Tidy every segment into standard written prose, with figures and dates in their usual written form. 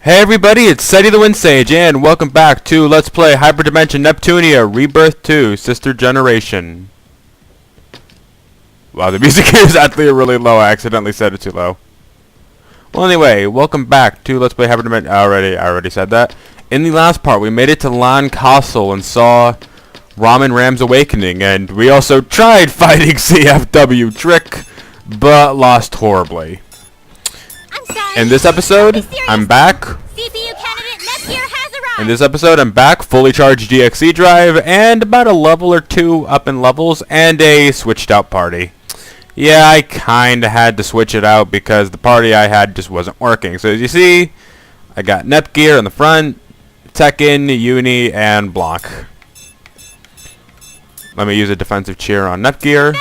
Hey everybody, it's Seti the Wind Sage, and welcome back to Let's Play Hyperdimension Neptunia Rebirth 2 Sister Generation. Wow, the music here is actually really low. I accidentally set it too low. Well, anyway, welcome back to Let's Play Hyperdimension. I already said that. In the last part, we made it to Lan Castle and saw Ramen Ram's awakening, and we also tried fighting CFW Trick, but lost horribly. In this episode, I'm back. CPU candidate Neptunia has arrived. In this episode, I'm back, fully charged DXE drive, and about a level or two up in levels, and a switched out party. Yeah, I kinda had to switch it out because the party I had just wasn't working. So as you see, I got Nepgear in the front, Tekken, Uni, and Blanc. Let me use a defensive cheer on Nepgear.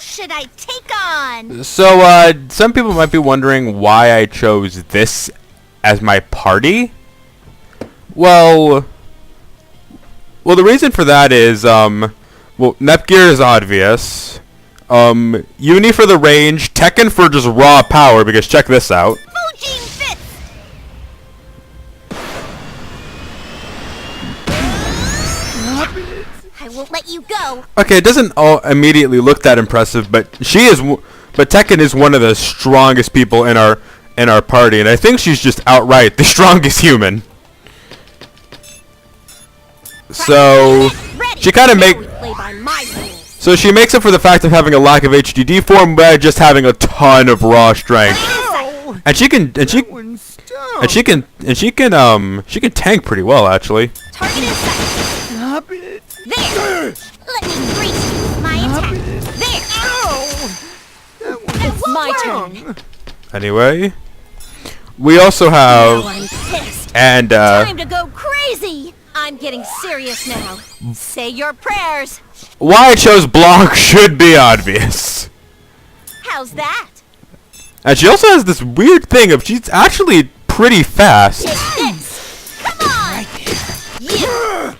Should I take on? So, some people might be wondering why I chose this as my party. Well, the reason for that is, well, Nepgear is obvious. Uni for the range, Tekken for just raw power, because check this out. I won't let you go. Okay, it doesn't all immediately look that impressive, but Tekken is one of the strongest people in our party, and I think she's just outright the strongest human. So she kind of she makes up for the fact of having a lack of HDD form by just having a ton of raw strength, and she can tank pretty well actually. Target in sight. Stop it. There! Let me brace you with my attack. There! That won't My work. turn. Anyway, we also have Now I'm pissed. and Time to go crazy! I'm getting serious now. Say your prayers. why I chose Blanc should be obvious. How's that? And she also has this weird thing of she's actually pretty fast. Take this! Come on! Right there. Yeah.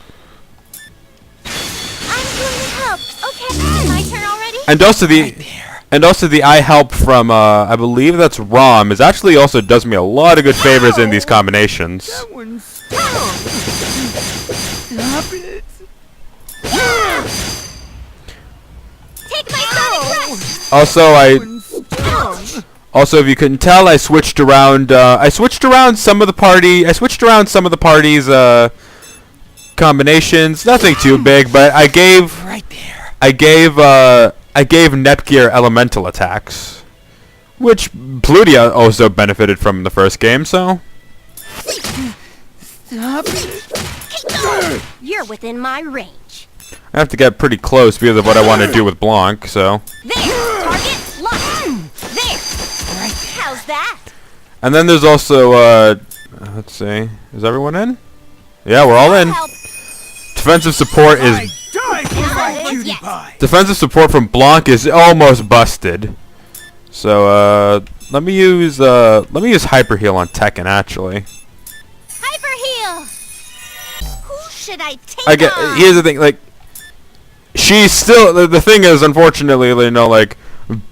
I'm going to help. Okay, my turn already? And also Right there. the I help from I believe that's Rom is actually also does me a lot of good favors in these combinations. That one stung. Stop it. Take my sonic rush! Also if you couldn't tell, I switched around some of the party's combinations. Nothing too big, but I gave Right there. Nepgear elemental attacks, which Plutia also benefited from in the first game, so Stop it. You're within my range. I have to get pretty close because of what I want to do with Blanc, so. There! Target locked! There! Right there. How's that? And then there's also, let's see, is everyone in? Yeah, we're all in. Help. Defensive support I is, die for my Yes. cutie pie. defensive support from Blanc is almost busted. So, let me use Hyper Heal on Tekken, actually. Hyper heal! Who should I take on? Here's the thing, like, she's still, the thing is, unfortunately, you know, like,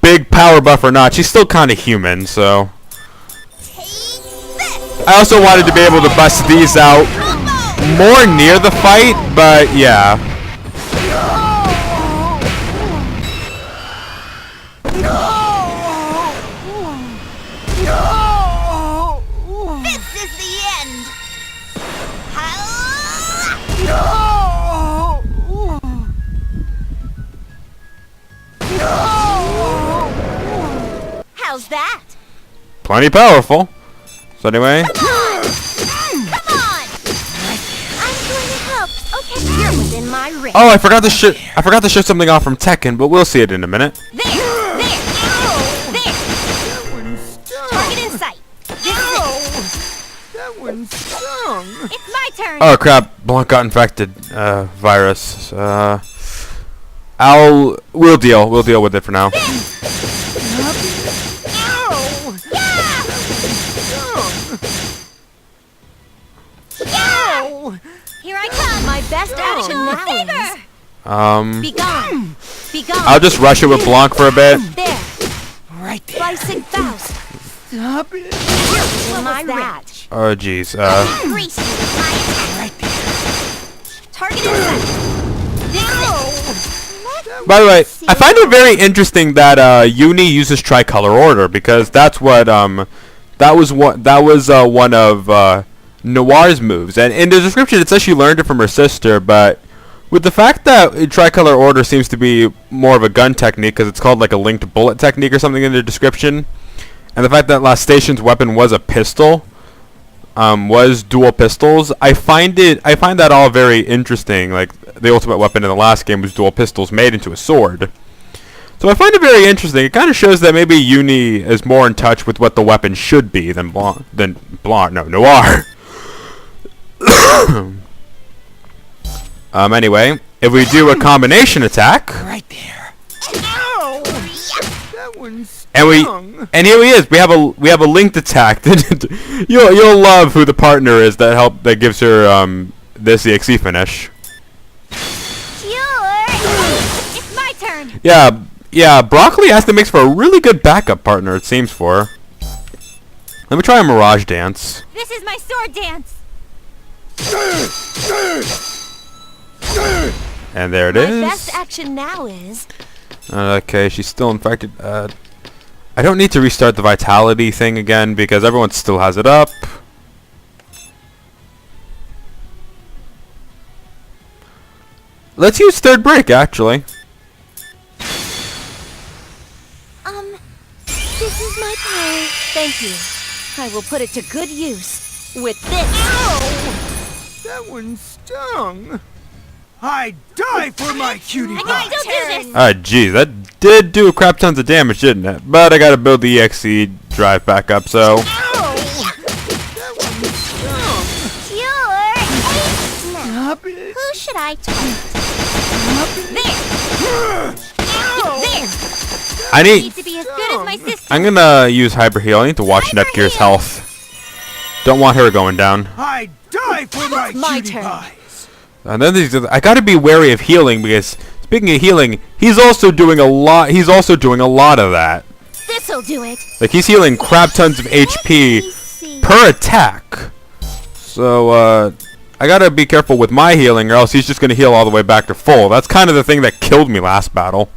big power buff or not, she's still kind of human, so. Take this! I also wanted to be able to bust these out more near the fight, but yeah. This is the end! How's that? Plenty powerful. So anyway, Come on! I'm going to help. Okay, you're within my range. oh, I forgot to show something off from Tekken, but we'll see it in a minute. There! There! That one stung. Target in sight. This is it. That one stung. It's my turn. Oh crap, Blanc got infected. Virus. We'll deal with it for now. Here I come. My best action now favor. Be gone. Be gone. I'll just rush it with Blanc for a bit. There. Right there. But ASIC Faust. Stop it. What was that? Oh jeez. Grease you with my attack. Right there. Target in sight. This By the way, I find it very interesting that Uni uses tricolor order because that's what one of Noir's moves, and in the description it says she learned it from her sister. But with the fact that tricolor order seems to be more of a gun technique because it's called like a linked bullet technique or something in the description, and the fact that last station's weapon was a pistol, was dual pistols, I find that all very interesting. Like the ultimate weapon in the last game was dual pistols made into a sword. So I find it very interesting. It kind of shows that maybe Uni is more in touch with what the weapon should be than Noir. Anyway, if we do a combination attack, Right there. Ow! That one and here he is. We have a linked attack. You'll love who the partner is that gives her this EXE finish. Sure. It's my turn. Yeah. Broccoli actually makes for a really good backup partner. It seems for. Let me try a Mirage Dance. This is my sword dance. And there it My is. best action now is. Okay, she's still infected. I don't need to restart the vitality thing again because everyone still has it up. Let's use third break, actually. This is my power. Thank you. I will put it to good use with this. Ow! That one stung. I'd die for my cutie I pie. can still do this. Geez, that did do a crap tons of damage, didn't it? But I gotta build the EXE drive back up, so. Ow! That one stung. Sure. Now, Stop it. who should I target? There. There. I Need need. to be as good as my sister. I'm gonna use Hyper Heal. I need to watch Nepgear's health. Don't want her going down. I'd die for my My cutie turn. pies. And then I gotta be wary of healing because speaking of healing, he's also doing a lot. He's also doing a lot of that. This'll do it. Like he's healing crap tons of HP per attack. So I gotta be careful with my healing, or else he's just gonna heal all the way back to full. That's kind of the thing that killed me last battle.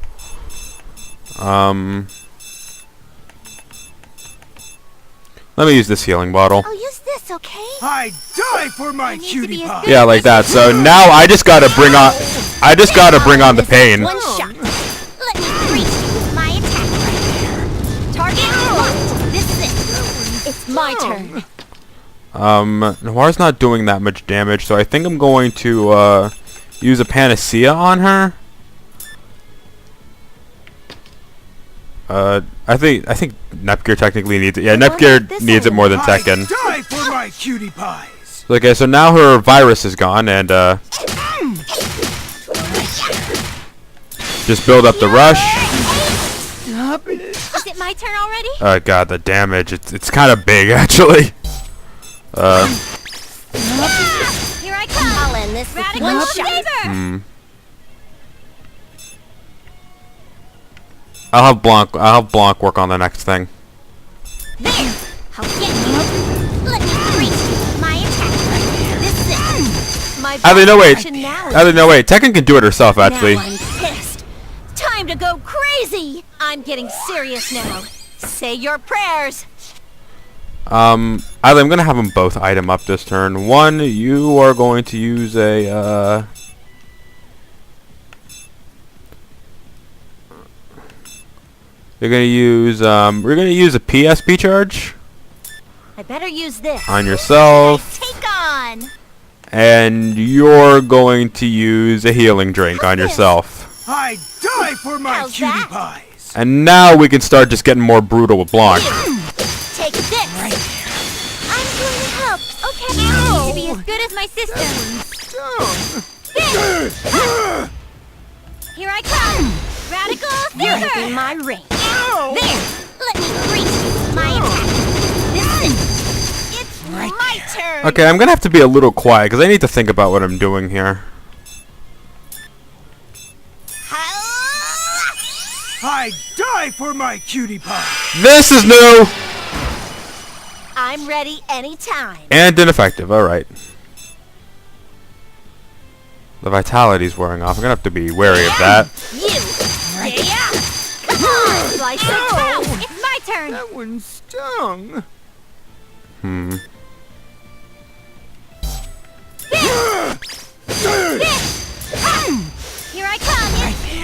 Let me use this healing bottle. I'll use this, okay? I'd die for my I need to cutie be as pie. good Yeah, like that. So now I just gotta bring on. I just gotta bring on the pain. One shot. Let me grease you with my attack. Target locked. This is it. It's my turn. Noir's not doing that much damage, so I think I'm going to use a panacea on her. I think Nepgear technically needs it. Yeah, Nepgear needs it more than Tekken. I'd die for my cutie pies. Okay, so now her virus is gone, and just build up the rush. Stop it. Is it my turn already? Oh god, the damage. It's kind of big, actually. Here I come. I'll end this with one shot. I'll have Blanc work on the next thing. There. I'll get you. Let me grease you with my attack. This is it. My Actually, no wait. action now is. Actually, no wait. Tekken can do it herself, actually. Now I'm pissed. Time to go crazy. I'm getting serious now. Say your prayers. I'm gonna have them both item up this turn. One, you are going to use a we're gonna use a PSP charge I better use this. on yourself, Take on. and you're going to use a healing drink on yourself. I'd die for my How's cutie that? pies. And now we can start just getting more brutal with Blanc. Take this. I'm going to help. Okay. I need to be as good as my sister. Stung. Here I come. Radical Feather. You're in my ring. There. Let me grease you with my attack. This is it. It's my turn. Okay, I'm gonna have to be a little quiet because I need to think about what I'm doing here. I'd die for my cutie pie! This is new! I'm ready anytime. And ineffective, alright. The vitality's wearing off. I'm gonna have to be wary of that. You! Yeah! Come on, slice of toast! It's my turn! That one stung. Here I come!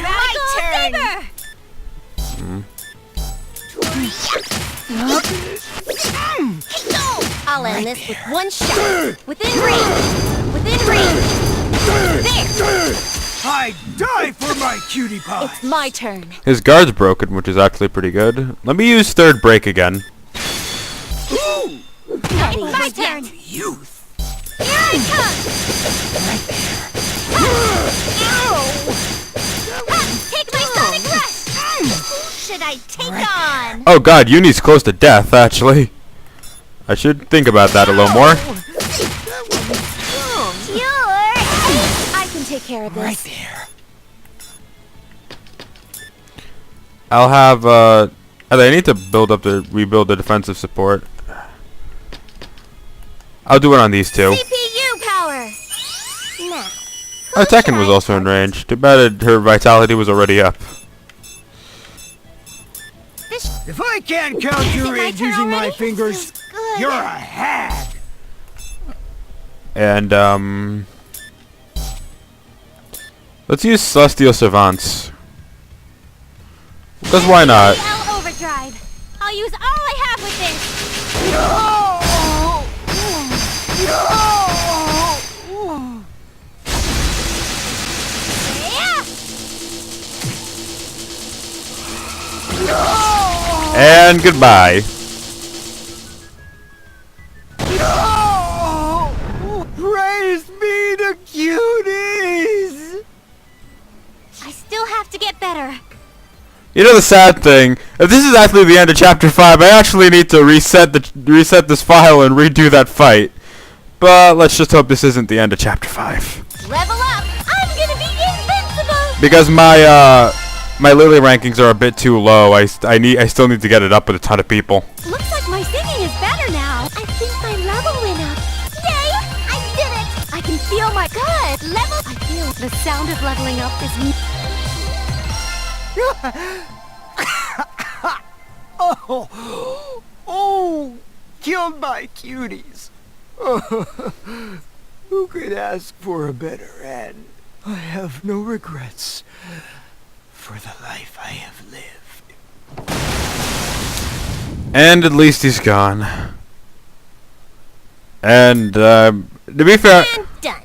Radical Saber! I'll end this with one shot. Within range! Within range! There! I'd die for my cutie pie! It's my turn. His guard's broken, which is actually pretty good. Let me use third break again. It's my turn. Youth! Here I come! Take my sonic rush! Who should I take on? Oh god, Uni's close to death, actually. I should think about that a little more. That one stung. I can take care of this. Right there. I'll have, I need to rebuild the defensive support. I'll do it on these two. CPU power! Now. Oh, Tekken was also in range. Too bad her vitality was already up. If I can't count Is it your my age turn using my already? fingers, Feels good. you're a hag! And, let's use Celestial Savants. Because why not? L overdrive. I'll use all I have with this. Yeah. And goodbye. Praise be to cuties! I still have to get better. You know the sad thing, if this is actually the end of chapter 5, I actually need to reset this file and redo that fight. But let's just hope this isn't the end of chapter 5. Level up. I'm gonna be invincible. Because my Lily rankings are a bit too low. I still need to get it up with a ton of people. Looks like my singing is better now. I think my level went up. Yay! I did it. I can feel my good level. I feel the sound of leveling up is. Oh, killed by cuties. Who could ask for a better end? I have no regrets for the life I have lived. And at least he's gone. And, to be fair... And done.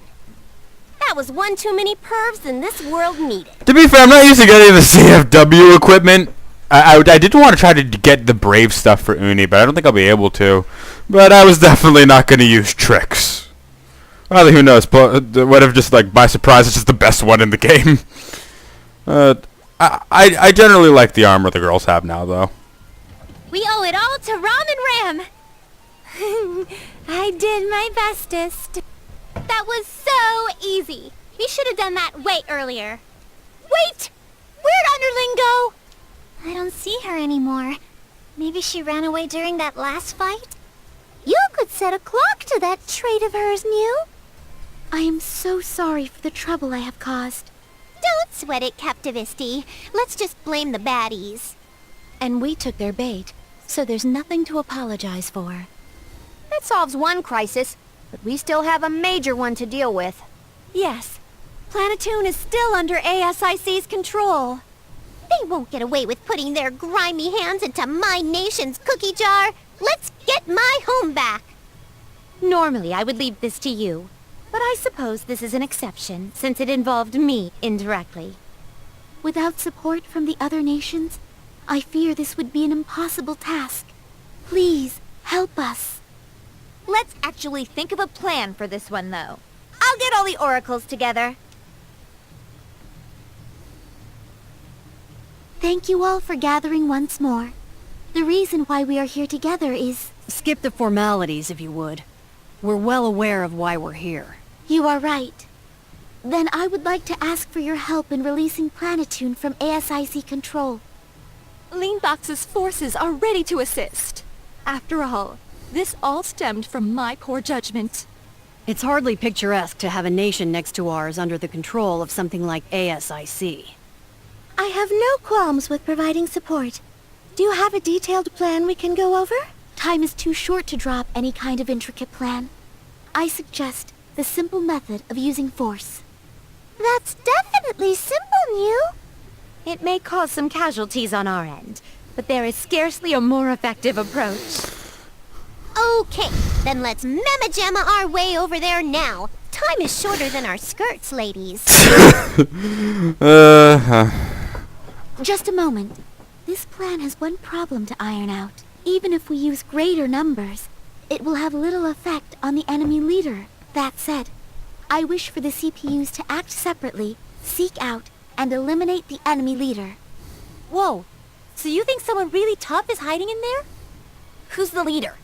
That was one too many pervs than this world needed. To be fair, I'm not using any of the CFW equipment. I did want to try to get the Brave stuff for Uni, but I don't think I'll be able to. But I was definitely not going to use tricks. Well, who knows? What if just, like, by surprise, it's just the best one in the game? I generally like the armor the girls have now, though. We owe it all to Ram and Ram. I did my bestest. That was so easy. We should have done that way earlier. Wait! Where'd Underling go? I don't see her anymore. Maybe she ran away during that last fight? You could set a clock to that trait of hers, Mew. I am so sorry for the trouble I have caused. Don't sweat it, Captivisti. Let's just blame the baddies. And we took their bait, so there's nothing to apologize for. That solves one crisis, but we still have a major one to deal with. Yes. Planetoon is still under ASIC's control. They won't get away with putting their grimy hands into my nation's cookie jar. Let's get my home back. Normally, I would leave this to you. But I suppose this is an exception, since it involved me indirectly. Without support from the other nations, I fear this would be an impossible task. Please, help us. Let's actually think of a plan for this one, though. I'll get all the oracles together. Thank you all for gathering once more. The reason why we are here together is... Skip the formalities, if you would. We're well aware of why we're here. You are right. Then I would like to ask for your help in releasing Planetoon from ASIC control. Leanbox's forces are ready to assist. After all, this all stemmed from my poor judgment. It's hardly picturesque to have a nation next to ours under the control of something like ASIC. I have no qualms with providing support. Do you have a detailed plan we can go over? Time is too short to draw up any kind of intricate plan. I suggest the simple method of using force. That's definitely simple, Mew. It may cause some casualties on our end, but there is scarcely a more effective approach. Okay, then let's mamma-jamma our way over there now. Time is shorter than our skirts, ladies. Just a moment. This plan has one problem to iron out. Even if we use greater numbers, it will have little effect on the enemy leader. That said, I wish for the CPUs to act separately, seek out, and eliminate the enemy leader. Whoa, so you think someone really tough is hiding in there? Who's the leader?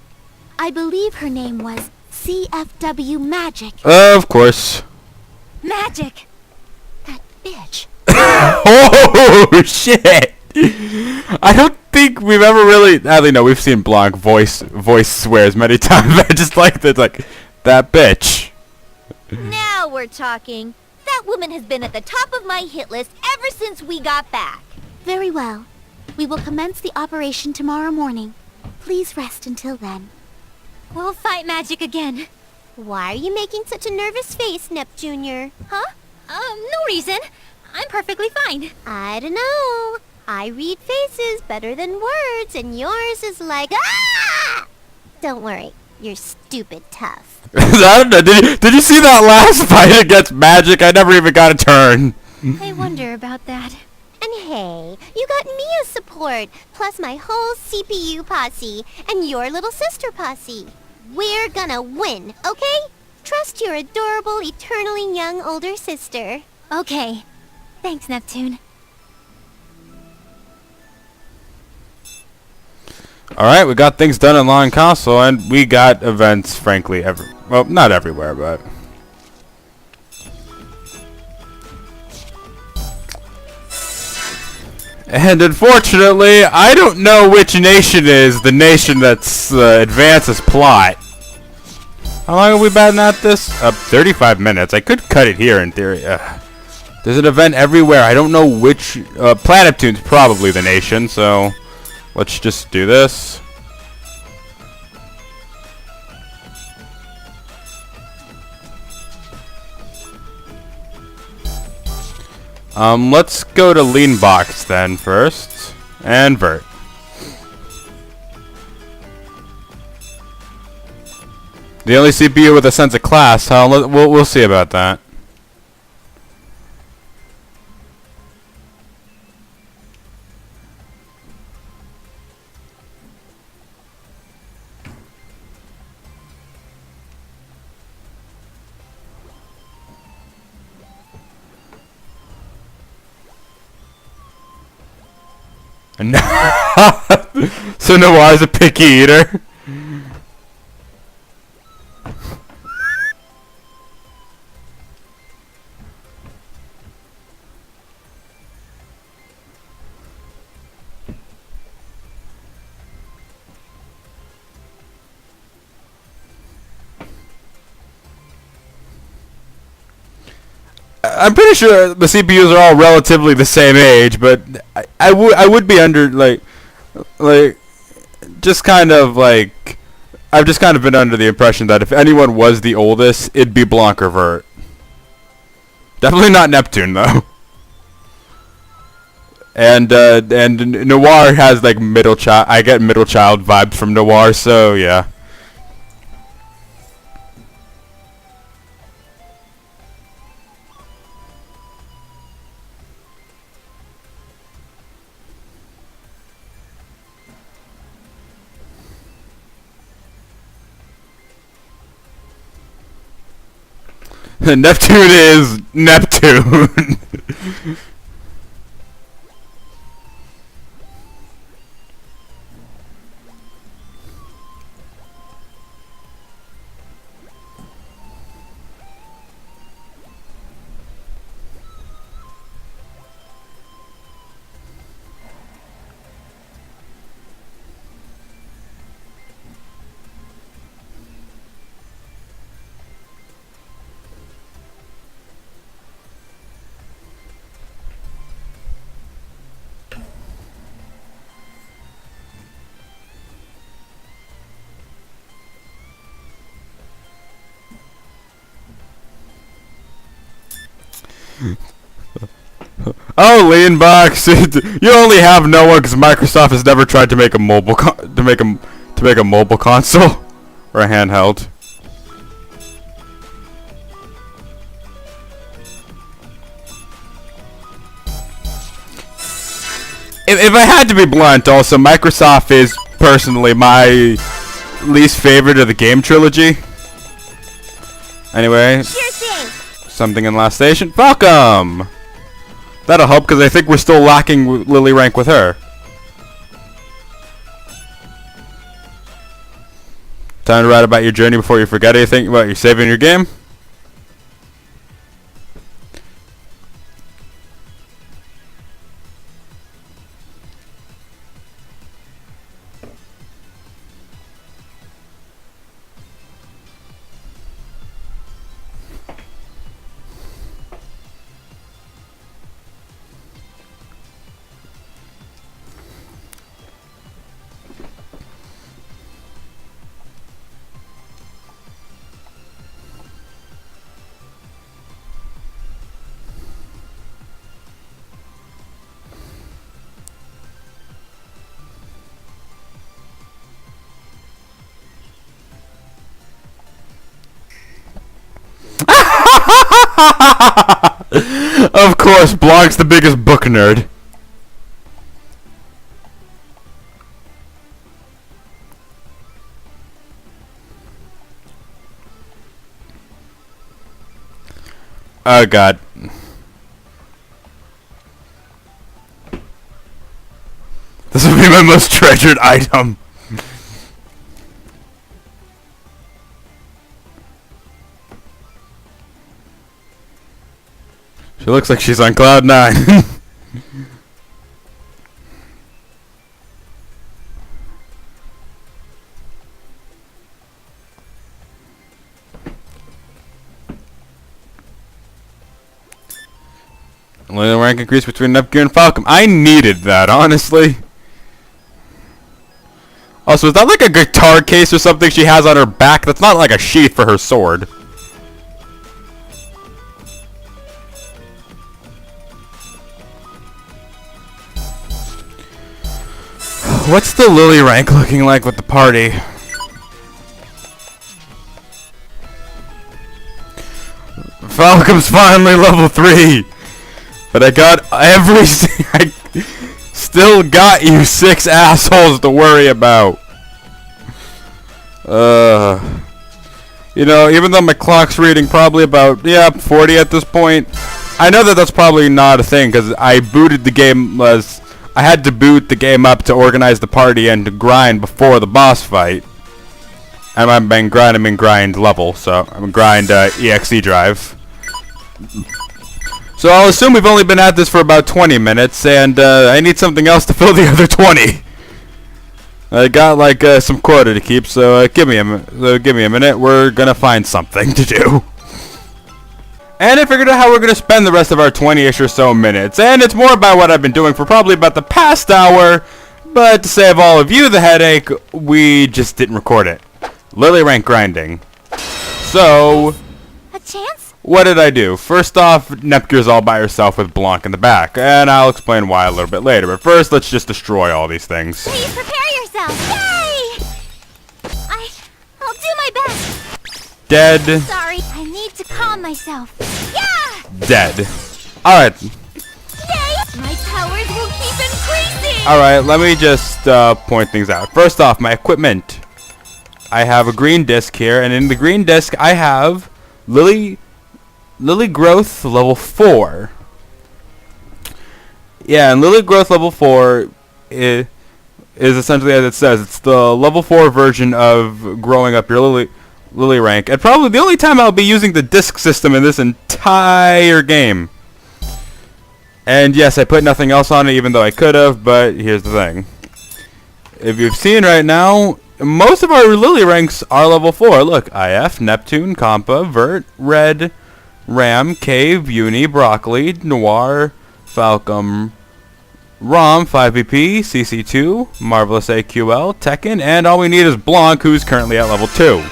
I believe her name was CFW Magic. Of course. Magic! That bitch. Oh shit! I don't think we've ever really. I don't know. We've seen Blanc voice swears many times. I just like that bitch. Now we're talking. That woman has been at the top of my hit list ever since we got back. Very well. We will commence the operation tomorrow morning. Please rest until then. We'll fight magic again. Why are you making such a nervous face, Nep Jr.? Huh? No reason. I'm perfectly fine. I don't know. I read faces better than words, and yours is like, ah! Don't worry. You're stupid tough. I don't know. Did you see that last fight against Magic? I never even got a turn. I wonder about that. And hey, you got Mia's support, plus my whole CPU posse, and your little sister posse. We're gonna win, okay? Trust your adorable, eternally young older sister. Okay. Thanks, Neptune. Alright, we got things done in Lawn Castle, and we got events, frankly, well, not everywhere, but... And unfortunately, I don't know which nation is the nation that's advances plot. How long have we been at this? 35 minutes. I could cut it here in theory. There's an event everywhere. I don't know which... Planeptune's probably the nation, so... Let's just do this. Let's go to Leanbox then first. And Vert. The only CPU with a sense of class, huh? We'll see about that. No. So Noir's a picky eater. I'm pretty sure the CPUs are all relatively the same age, but I would be under just kind of like I've just kind of been under the impression that if anyone was the oldest, it'd be Blanc or Vert. Definitely not Neptune though. And Noir has like middle child. I get middle child vibes from Noir, so yeah. Neptune is Neptune. Oh, lean box. You only have no one because Microsoft has never tried to make a mobile to make a mobile console or a handheld. If I had to be blunt, also Microsoft is personally my least favorite of the game trilogy. Anyway, something in last station. Welcome. That'll help because I think we're still lacking Lily rank with her. Time to write about your journey before you forget anything. What, you're saving your game? Of course, Block's the biggest book nerd. Oh god. This will be my most treasured item. She looks like she's on cloud 9. Only rank increase between Neptunia and Falcon. I needed that, honestly. Also, is that like a guitar case or something she has on her back? That's not like a sheath for her sword. What's the Lily rank looking like with the party? Falcom's finally level 3! But I got I still got you 6 assholes to worry about. You know, even though my clock's reading probably about, 40 at this point, I know that that's probably not a thing, because I booted the game I had to boot the game up to organize the party and to grind before the boss fight. And I mean grind, I mean grind level, so I'm grind EXE drive. So I'll assume we've only been at this for about 20 minutes, and I need something else to fill the other 20. I got like some quota to keep, so give me a minute. We're gonna find something to do. And I figured out how we're going to spend the rest of our 20-ish or so minutes. And it's more about what I've been doing for probably about the past hour. But to save all of you the headache, we just didn't record it. Lily rank grinding. So, A chance? what did I do? First off, Neptuna's all by herself with Blanc in the back. And I'll explain why a little bit later. But first, let's just destroy all these things. Please prepare yourself. Yay! I'll do my best. Dead. Sorry, I need to calm myself. Yeah! Dead. Alright. Yay! My powers will keep increasing! Alright, let me just point things out. First off, my equipment. I have a green disc here, and in the green disc I have Lily Growth level 4. Yeah, and Lily Growth level 4 is essentially as it says. It's the level 4 version of growing up your Lily rank. And probably the only time I'll be using the disc system in this entire game. And yes, I put nothing else on it even though I could have, but here's the thing. If you've seen right now, most of our Lily ranks are level 4. Look, IF, Neptune, Compa, Vert, Red, Ram, Cave, Uni, Broccoli, Noir, Falcom, Rom, 5BP, CC2, Marvelous AQL, Tekken, and all we need is Blanc, who's currently at level 2.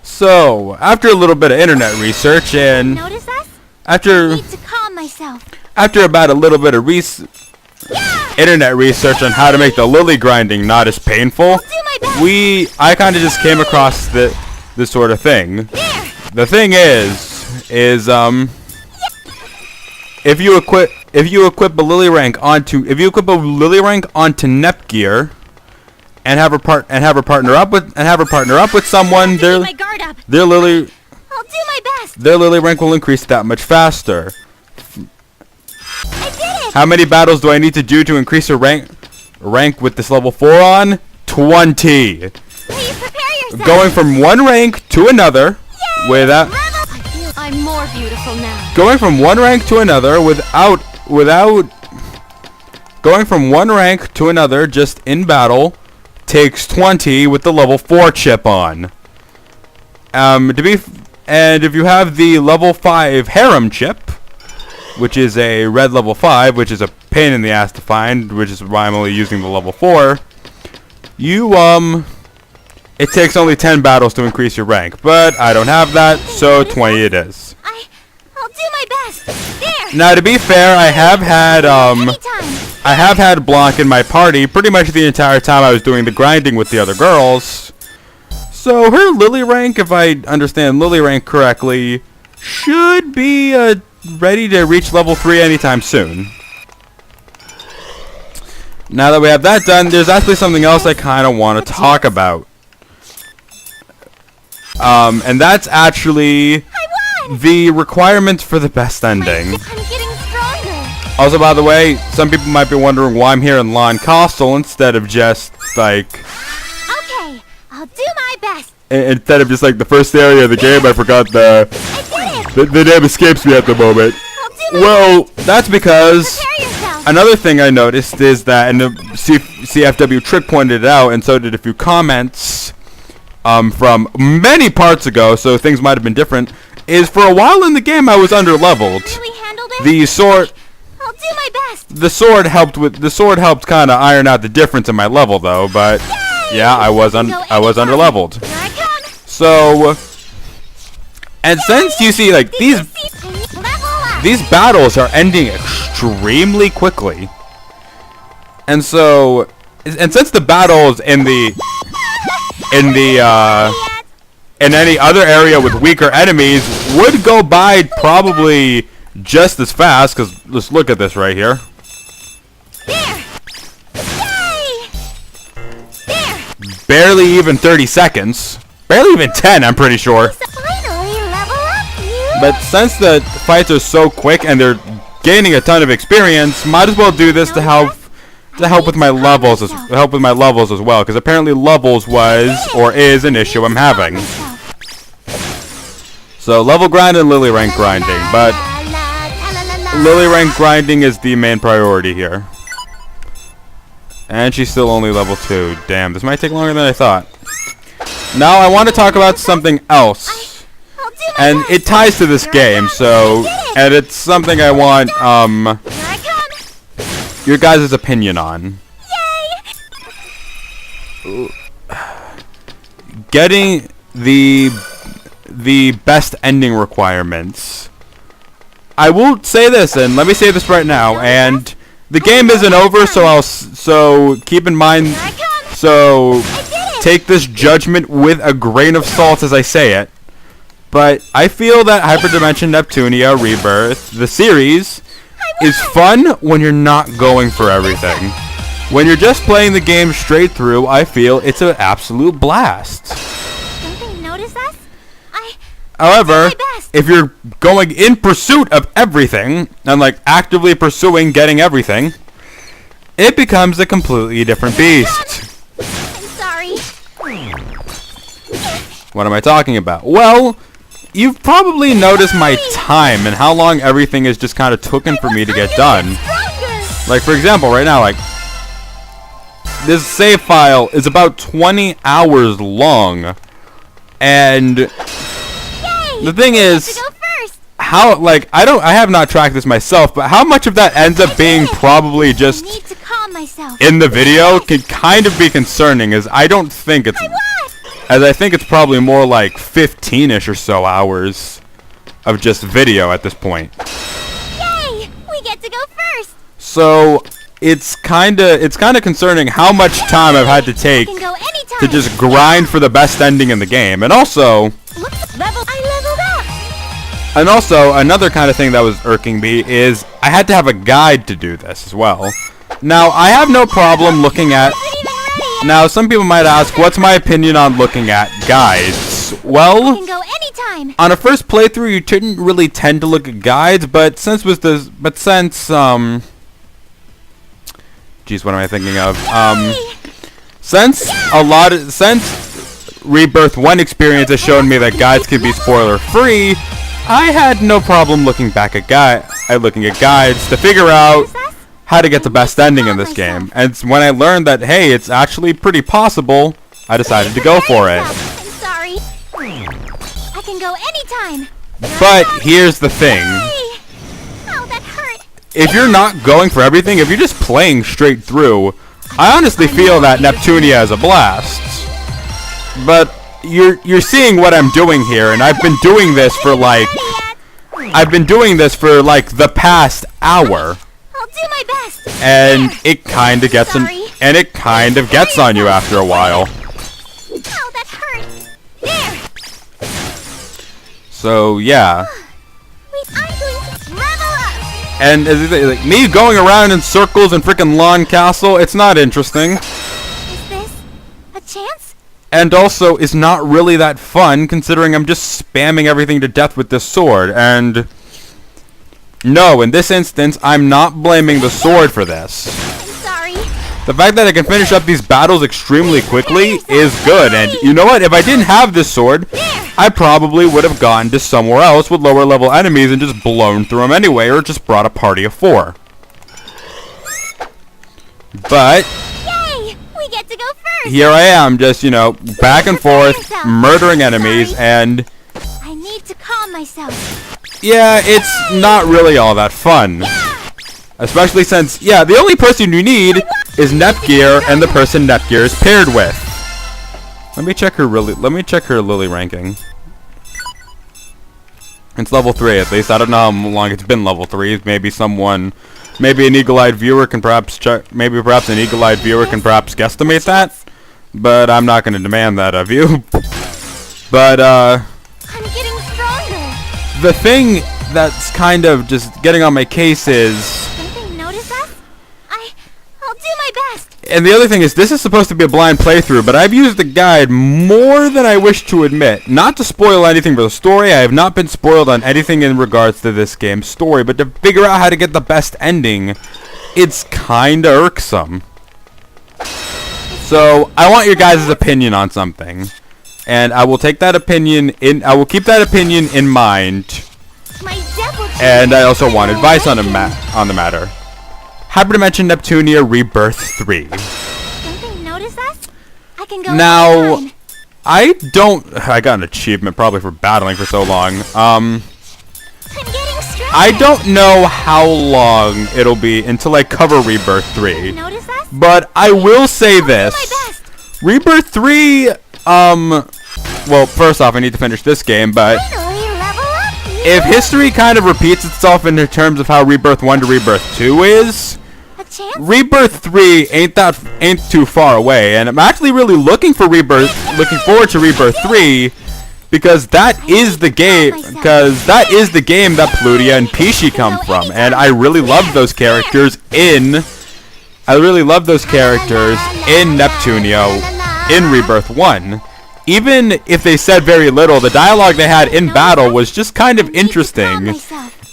So, after a little bit of internet research and Notice us? I need to calm myself. After about a little bit of internet research on how to make the lily grinding not as painful, I'll do my best. I kind of just came across this sort of thing. There. The thing is if you equip a lily rank onto Nepgear and have her partner up with someone, Keep my guard up. their lily I'll do my best. rank will increase that much faster. I did it. How many battles do I need to do to increase a rank with this level 4 on? 20. Please prepare yourself. Going from one rank to another without I'm more beautiful now. going from one rank to another going from one rank to another just in battle takes 20 with the level 4 chip on. And if you have the level 5 harem chip, which is a red level 5, which is a pain in the ass to find, which is why I'm only using the level 4, it takes only 10 battles to increase your rank, but I don't have that, so 20 it is. I'll do my best. There. Now, to be fair, I have had Anytime. Blanc in my party pretty much the entire time I was doing the grinding with the other girls. So her lily rank, if I understand lily rank correctly, should be ready to reach level 3 anytime soon. Now that we have that done, there's actually something else I kind of want to talk about. And that's actually the requirements for the best ending. I'm getting stronger. Also, by the way, some people might be wondering why I'm here in Lon Castle instead of just, like... Okay, I'll do my best. Instead of just, like, the first area of the game. I forgot I did it. the name escapes me at the moment. I'll do my Well, best. that's because... Prepare yourself. Another thing I noticed is that, and the CFW Trick pointed it out, and so did a few comments from many parts ago, so things might have been different, is for a while in the game I was underleveled. Really handled it. The sword... I'll do my best. The sword helped kind of iron out the difference in my level, though. But yeah, I was underleveled. Here I come. So, and since you see, like Level up. these battles are ending extremely quickly, and so, and since the battles in any other area with weaker enemies would go by probably just as fast, because let's look at this right here. There. Yay. There. Barely even 30 seconds. Barely even 10, I'm pretty sure. Finally level up, you. But since the fights are so quick and they're gaining a ton of experience, might as well do this to help with my levels as well, because apparently levels was or is an issue I'm having. So level grind and lily rank grinding, but lily rank grinding is the main priority here. And she's still only level 2. Damn, this might take longer than I thought. Now I want to talk about something else. I'll do my And best. it ties to this game, so, and it's something I want, Here I come. your guys' opinion on. Yay. Getting the best ending requirements. I will say this, and let me say this right now, and the game isn't over, so keep in mind, Here I come. so I did it. take this judgment with a grain of salt as I say it. But I feel that Hyperdimension Neptunia Rebirth, the series, is fun when you're not going for everything. When you're just playing the game straight through, I feel it's an absolute blast. Don't they notice us? However, my best. if you're going in pursuit of everything, and like actively pursuing getting everything, it becomes a completely different beast. I'm sorry. What am I talking about? Well, you've probably noticed my time and how long everything is just kind of taken for me to get done. Stronger. Like, for example, right now, like, this save file is about 20 hours long. And Yay. the thing To is, go first. how, like, I have not tracked this myself, but how much of that ends up being probably I just need to calm myself. in the video can kind of be concerning, as I don't think it's, What? as I think it's probably more like 15-ish or so hours of just video at this point. Yay! We get to go first! So it's kinda concerning how much time I've had to take Can go anytime! to just grind for the best ending in the game. And also, I leveled up! And also, another kind of thing that was irking me is I had to have a guide to do this as well. Now, I have no problem looking at... Now, some people might ask, what's my opinion on looking at guides? Well, Can go anytime! on a first playthrough, you shouldn't really tend to look at guides, but since Geez, what am I thinking of? Since Rebirth 1 experience has shown me that guides can be spoiler-free, I had no problem looking at guides to figure out how to get the best ending in this game. And when I learned that, hey, it's actually pretty possible, I decided to go for it. I'm sorry. I can go anytime! But here's the thing. Hey! Oh, that hurt! If you're not going for everything, if you're just playing straight through, I honestly feel that Neptunia is a blast. But you're seeing what I'm doing here, and I've been doing this for like the past hour. I'll do my best! And it kind of gets on you after a while. Oh, that hurt! There! So yeah. Wait, I'm going to level up! And like, me going around in circles in frickin' Lawn Castle, it's not interesting. Is this a chance? And also, it's not really that fun, considering I'm just spamming everything to death with this sword, and... No, in this instance, I'm not blaming the sword for this. I'm sorry. The fact that I can finish up these battles extremely quickly is good, and you know what? If I didn't have this sword, I probably would have gone to somewhere else with lower level enemies and just blown through them anyway, or just brought a party of 4. But... Yay! We get to go first! here I am, just, you know, back and forth, murdering enemies, and... I need to calm myself. yeah, it's not really all that fun. Especially since, yeah, the only person you need is Nepgear and the person Nepgear is paired with. Let me check her Lily ranking. It's level 3 at least. I don't know how long it's been level 3. Maybe an eagle-eyed viewer can perhaps guesstimate that. But I'm not going to demand that of you. But, I'm getting stronger. the thing that's kind of just getting on my case is... Don't they notice us? I'll do my best. And the other thing is, this is supposed to be a blind playthrough, but I've used the guide more than I wish to admit. Not to spoil anything for the story, I have not been spoiled on anything in regards to this game's story, but to figure out how to get the best ending, it's kinda irksome. So, I want your guys' opinion on something. And I will take that opinion I will keep that opinion in mind. My devil And I also want advice on the matter. Hyperdimension Neptunia Rebirth 3. Don't they notice us? I can go Now, anytime. I got an achievement probably for battling for so long. I'm getting stronger. I don't know how long it'll be until I cover Rebirth 3. Notice us? But I will say Do this. my best. Rebirth 3, well, first off, I need to finish this game, but Finally level up. if history kind of repeats itself in terms of how Rebirth 1 to Rebirth 2 is, A chance? Rebirth 3 ain't too far away, and I'm actually really looking forward to Rebirth 3 because that is the game that Plutia and Pishi come from, and I really love those characters in Neptunia in Rebirth 1. Even if they said very little, the dialogue they had in battle was just kind of interesting.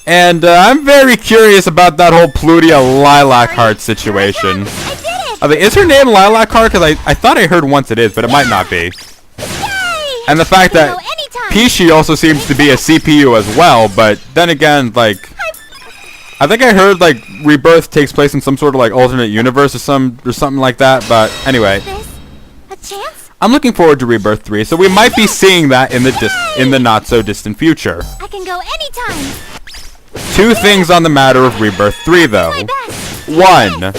And I'm very curious about that whole Plutia Lilac Heart situation. Is her name Lilac Heart? Because I thought I heard once it is, but it might not be. And the fact that Pishi also seems to be a CPU as well, but then again, like... I think I heard, like, Rebirth takes place in some sort of, like, alternate universe or something like that, but anyway. A chance? I'm looking forward to Rebirth 3, so we might be seeing that in the not-so-distant future. I can go anytime. 2 things on the matter of Rebirth 3, though. My best. 1,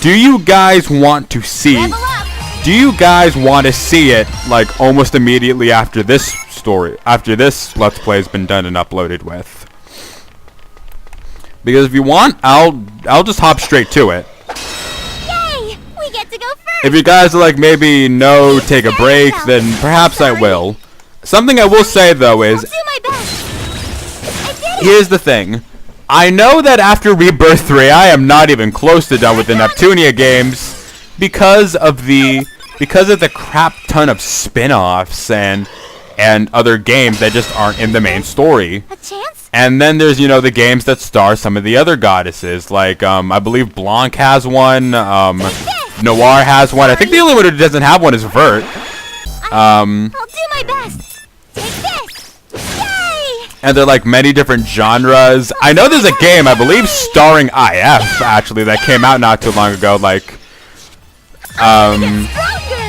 do you guys want to see... Level up. Do you guys want to see it, like, almost immediately after this story, after this Let's Play has been done and uploaded with. Because if you want, I'll just hop straight to it. Yay! We get to go first! If you guys are like, maybe no, take a break, then perhaps I will. Something I will say though I'll is, do my best! I did it! here's the thing. I know that after Rebirth 3, I am not even close to done with the Neptunia games because of the crap ton of spin-offs and other games that just aren't in the main story. A chance? And then there's, you know, the games that star some of the other goddesses, like I believe Blanc has one, Noir has one. I think the only one who doesn't have one is Vert. I'll do my best! Take this! Yay! And they're like many different genres. I know there's a game, I believe, starring IF, actually, that came out not too long ago, like,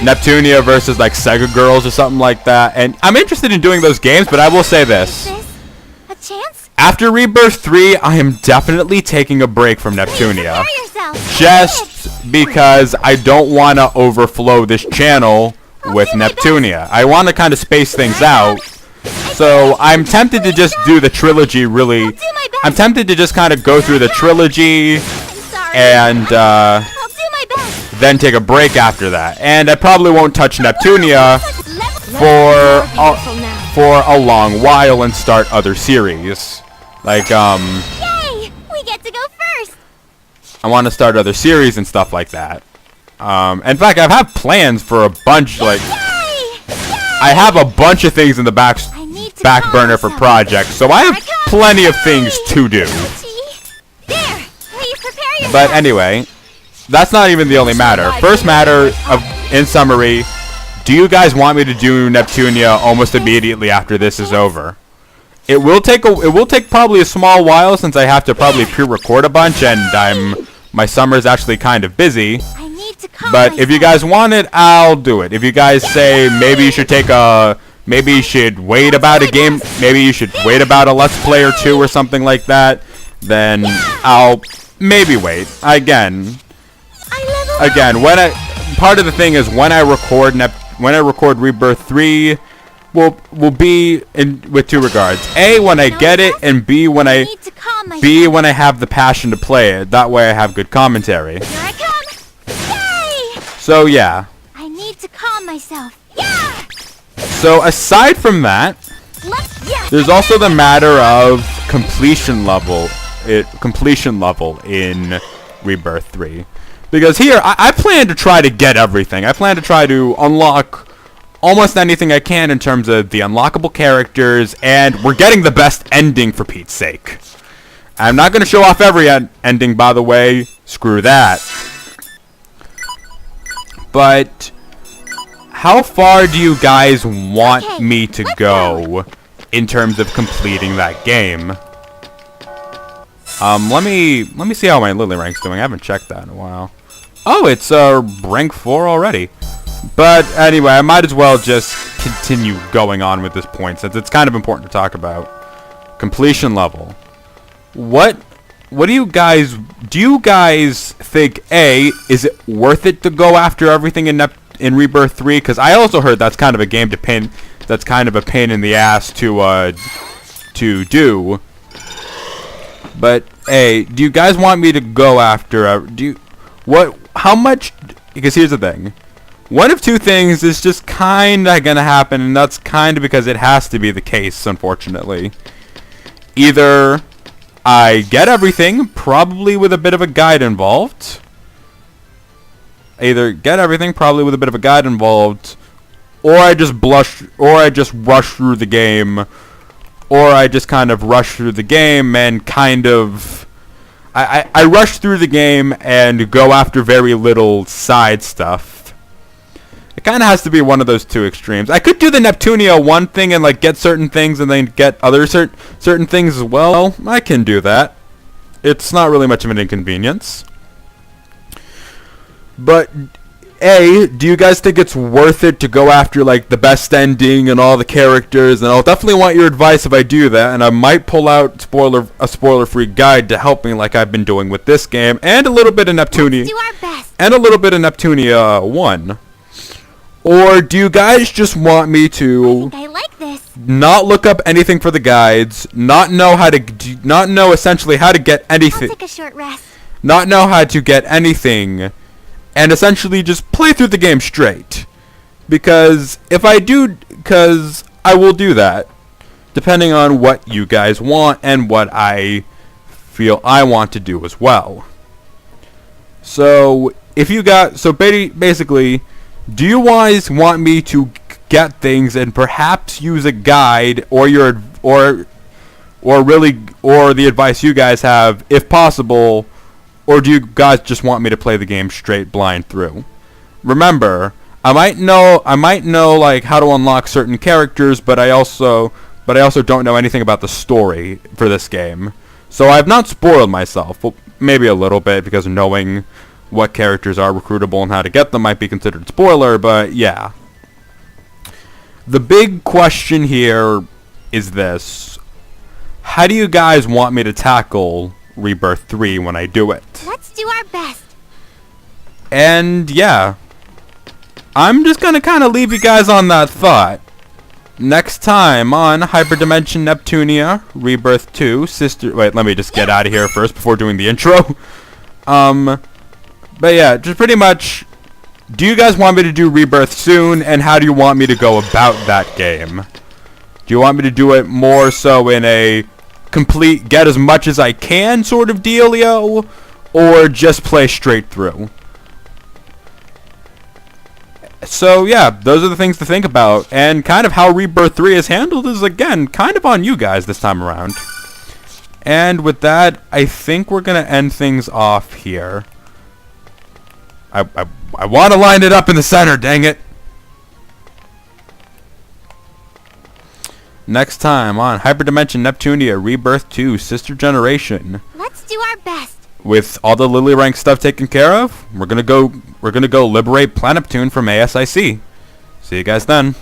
Neptunia versus, like, Sega Girls or something like that. And I'm interested in doing those games, but I will say this. A chance? After Rebirth 3, I am definitely taking a break from Neptunia. Prepare yourself! Just because I don't want to overflow this channel with Neptunia. I want to kind of space things out. So I'm tempted to just do the trilogy really. I'm tempted to just kind of go through the trilogy and I'll do my best! then take a break after that. And I probably won't touch Neptunia for a long while and start other series. Like, Yay! We get to go first! I want to start other series and stuff like that. In fact, I have plans for a bunch, like, I have a bunch of things in the back burner for projects, so I have plenty of things to do. There! Please prepare yourself! But anyway, that's not even the only matter. First matter, in summary, do you guys want me to do Neptunia almost immediately after this is over? It will take probably a small while since I have to probably pre-record a bunch and my summer's actually kind of busy. But if you guys want it, I'll do it. If you guys say maybe you should maybe you should wait about a game, maybe you should wait about a Let's Play or two or something like that, then I'll maybe wait. Again, part of the thing is when I record Rebirth 3, will be with two regards. A, when I get it, and B, when I have the passion to play it. That way I have good commentary. Here I come! Yay! So yeah. I need to calm myself. Yeah! So aside from that, there's also the matter of completion level in Rebirth 3. Because here, I plan to try to get everything. I plan to try to unlock almost anything I can in terms of the unlockable characters, and we're getting the best ending for Pete's sake. I'm not going to show off every ending, by the way. Screw that. But how far do you guys want me to go in terms of completing that game? Let me see how my Lily rank's doing. I haven't checked that in a while. Oh, it's rank 4 already. But anyway, I might as well just continue going on with this point since it's kind of important to talk about. Completion level. What do you guys think, A, is it worth it to go after everything in Rebirth 3? Because I also heard that's kind of a game that's kind of a pain in the ass to do. But A, do you guys want me to go after how much? Because here's the thing. One of two things is just kind of going to happen, and that's kind of because it has to be the case, unfortunately. Either I get everything, probably with a bit of a guide involved. Or I just rush through the game, or I just kind of rush through the game and kind of I rush through the game and go after very little side stuff. It kind of has to be one of those two extremes. I could do the Neptunia one thing and like get certain things and then get other certain things as well. I can do that. It's not really much of an inconvenience. But A, do you guys think it's worth it to go after like the best ending and all the characters? And I'll definitely want your advice if I do that, and I might pull out a spoiler-free guide to help me like I've been doing with this game and a little bit of Neptunia. Do our best. And a little bit of Neptunia 1. Or do you guys just want me I to think I like this. not look up anything for the guides, not know essentially how to get I'll anything, take a short rest. not know how to get anything, and essentially just play through the game straight? Because I will do that, depending on what you guys want and what I feel I want to do as well. So basically, do you guys want me to get things and perhaps use a guide or the advice you guys have if possible, or do you guys just want me to play the game straight blind through? Remember, I might know like how to unlock certain characters, but I also don't know anything about the story for this game. So I've not spoiled myself. Well, maybe a little bit, because knowing what characters are recruitable and how to get them might be considered spoiler, but yeah. The big question here is this: how do you guys want me to tackle Rebirth 3 when I do it? Let's do our best. And yeah, I'm just gonna kind of leave you guys on that thought. Next time on Hyperdimension Neptunia Rebirth 2 Sister... Wait, let me just get out of here first before doing the intro. But yeah, just pretty much, do you guys want me to do Rebirth soon, and how do you want me to go about that game? Do you want me to do it more so in a complete get as much as I can sort of dealio, or just play straight through? So yeah, those are the things to think about, and kind of how Rebirth 3 is handled is, again, kind of on you guys this time around. And with that, I think we're gonna end things off here. I want to line it up in the center, dang it! Next time on Hyperdimension Neptunia Rebirth 2 Sister Generation. Let's do our best. With all the Lily rank stuff taken care of, we're gonna go liberate Planet Neptune from ASIC. See you guys then.